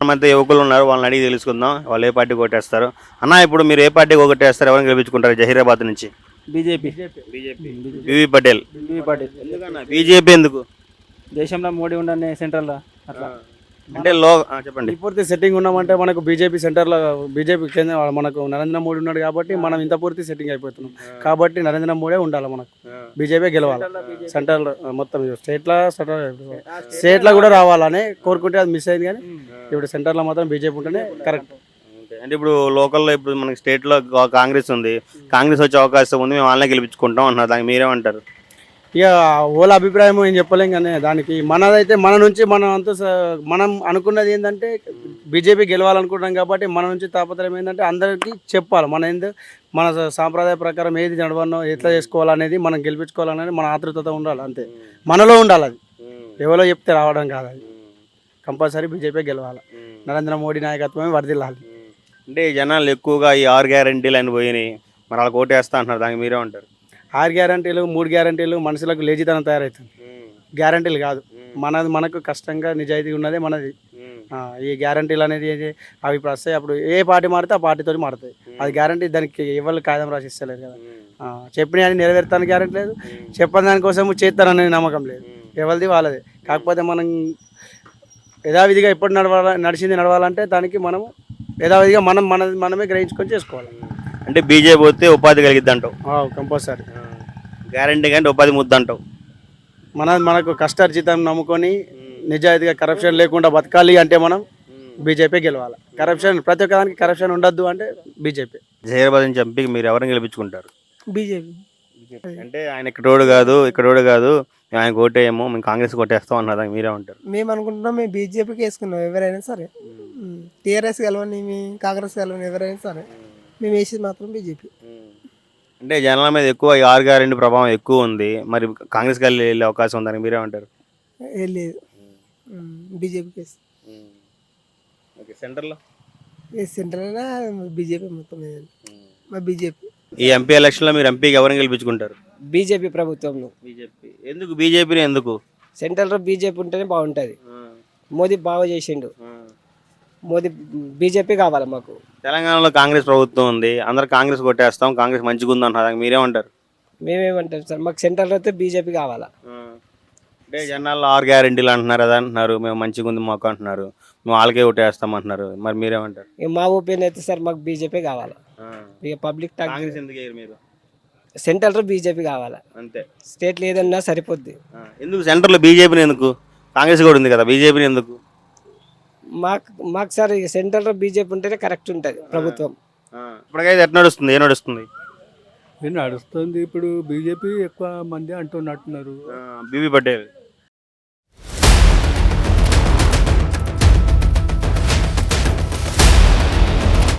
మధ్య యువకులు ఉన్నారు, వాళ్ళని అడిగి తెలుసుకుందాం వాళ్ళు ఏ పార్టీ కొట్టేస్తారు. అన్న ఇప్పుడు మీరు ఏ పార్టీ కొట్టేస్తారు, ఎవరిని గెలిపించుకుంటారు జహీరాబాద్ నుంచి? BJP. BV Patel. BJP party. ఎందుకన్నా బీజేపీ ఎందుకు? దేశంలో మోడీ ఉండని సెంట్రల్లో అట్లా అంటే చెప్పండి. పూర్తి సెట్టింగ్ ఉన్నామంటే మనకు బీజేపీ సెంటర్లో బీజేపీ కేంద్ర మనకు నరేంద్ర మోడీ ఉన్నాడు కాబట్టి మనం ఇంత పూర్తి సెట్టింగ్ అయిపోతున్నాం కాబట్టి నరేంద్ర మోడీ ఉండాలి, మనకు బీజేపీ గెలవాలి. సెంట్రల్ మొత్తం స్టేట్లో కూడా రావాలని కోరుకుంటే అది మిస్ అయింది, కానీ ఇప్పుడు సెంటర్లో మాత్రం బీజేపీ ఉంటేనే కరెక్ట్. అంటే ఇప్పుడు లోకల్లో ఇప్పుడు మనకి స్టేట్లో కాంగ్రెస్ ఉంది, కాంగ్రెస్ వచ్చే అవకాశం ఉంది, మేము వాళ్ళనే గెలిపించుకుంటాం అంటున్నారు, దానికి మీరేమంటారు? ఇక వాళ్ళ అభిప్రాయం ఏం చెప్పలేం, కానీ దానికి మనదైతే మన నుంచి మనం అంతా మనం అనుకున్నది ఏంటంటే బీజేపీ గెలవాలనుకుంటున్నాం కాబట్టి మన నుంచి తాపత్రయం ఏంటంటే అందరికీ చెప్పాలి, మన సాంప్రదాయ ప్రకారం ఏది నడవనో ఎట్లా చేసుకోవాలనేది మనం గెలిపించుకోవాలనేది మన ఆతృతతో ఉండాలి, అంతే మనలో ఉండాలి. అది ఎవరో చెప్తే రావడం కాదు, అది కంపల్సరీ బీజేపీ గెలవాలి, నరేంద్ర మోడీ నాయకత్వమే వర్ధిల్లాలి. అంటే జనాలు ఎక్కువగా ఈ 6 గ్యారెంటీలు అని పోయినాయి, మరి వాళ్ళకి ఓటేస్తా అంటున్నారు, దానికి మీరేమంటారు? 6 గ్యారంటీలు 3 గ్యారంటీలు మనుషులకు లేజితనం తయారవుతుంది, గ్యారంటీలు కాదు. మనకు కష్టంగా నిజాయితీ ఉన్నదే మనది. ఈ గ్యారంటీలు అనేది అవి ఇప్పుడు వస్తాయి, అప్పుడు ఏ పార్టీ మారితే ఆ పార్టీతో మారుతాయి. అది గ్యారంటీ దానికి ఎవరు కాగితం రాసి ఇస్తలేరు కదా. చెప్పిన అని నెరవేరుతానికి గ్యారంటీ లేదు, చెప్పని దానికోసం చేస్తారనే నమ్మకం లేదు, ఎవరిది వాళ్ళది. కాకపోతే మనం యథావిధిగా ఎప్పుడు నడిచింది నడవాలంటే దానికి మనము యథావిధిగా మనమే గ్రహించుకొని చేసుకోవాలి. అంటే బీజేపీ పోతే ఉపాధి కలిగిద్ది అంటావు? కంపల్సరీ గ్యారంటీ కంటే ఉపాధి ముద్ద అంటావు? మనకు కష్టార్జితం నమ్ముకొని నిజాయితీగా కరప్షన్ లేకుండా బతకాలి అంటే మనం బీజేపీ గెలవాలి. కరప్షన్ ప్రతి ఒక్క దానికి కరప్షన్ ఉండద్దు అంటే బీజేపీ. జహీరాబాద్ నుంచి ఎంపీకి మీరు ఎవరిని గెలిపించుకుంటారు? బీజేపీ. అంటే ఆయన ఇక్కడోడు కాదు మేము ఆయన ఓటేయము, మేము కాంగ్రెస్ కొట్టేస్తాం అన్నదా, మీరేమంటారు? మేము అనుకుంటున్నాం మేము బీజేపీకి వేసుకున్నాం, ఎవరైనా సరే. టీఆర్ఎస్ గెలవని కాంగ్రెస్ గెలవని ఎవరైనా సరే మేము వేసేది మాత్రం బీజేపీ. అంటే జనాల మీద ఎక్కువ ఈ 6 గ్యారెంటీ ప్రభావం ఎక్కువ ఉంది, మరి కాంగ్రెస్ వెళ్ళే అవకాశం ఉందని మీరేమంటారు? లేదు, బీజేపీకి వేసి. ఓకే, సెంటర్లో సెంట్రల్ బీజేపీ మొత్తం మా బీజేపీ. ఈ ఎంపీ ఎలక్షన్లో మీరు ఎంపీకి ఎవరిని గెలిపించుకుంటారు? బీజేపీ ప్రభుత్వంలో. బీజేపీ ఎందుకు? బీజేపీని ఎందుకు? సెంట్రల్లో బీజేపీ ఉంటేనే బాగుంటుంది. మోదీ బాగా చేసిండు, మోదీ బీజేపీ కావాలి మాకు. తెలంగాణలో కాంగ్రెస్ ప్రభుత్వం ఉంది, అందరు కాంగ్రెస్ కొట్టేస్తాం, కాంగ్రెస్ మంచిగా ఉంది అంటారు, మీరేమంటారు? మేమేమంటాం సార్, మాకు సెంట్రల్లో అయితే బీజేపీ కావాలా. అంటే జనాల్లో 6 గ్యారెంటీలు అంటున్నారు కదా, అంటున్నారు మేము మంచిగా ఉంది మాకు అంటున్నారు, మేము వాళ్ళకే ఓటేస్తాం అంటున్నారు, మరి మీరేమంటారు? ఇక మా ఒపీనియన్ అయితే సార్ మాకు బీజేపీ కావాలా. ఇక పబ్లిక్ కాంగ్రెస్ ఎందుకు వేయరు మీరు? సెంట్రల్లో బీజేపీ కావాలా అంతే, స్టేట్లో ఏదన్నా సరిపోద్ది. ఎందుకు సెంటర్లో బీజేపీని ఎందుకు? కాంగ్రెస్ కూడా ఉంది కదా, బీజేపీని ఎందుకు? మాకు సార్ ఇక సెంట్రల్లో బీజేపీ ఉంటేనే కరెక్ట్ ఉంటుంది ప్రభుత్వం. ఇప్పటికైతే ఎట్లా నడుస్తుంది? ఏ నడుస్తుంది? నడుస్తుంది ఇప్పుడు బీజేపీ ఎక్కువ మంది అంటున్నట్టున్నారు. బీవీ పటేల్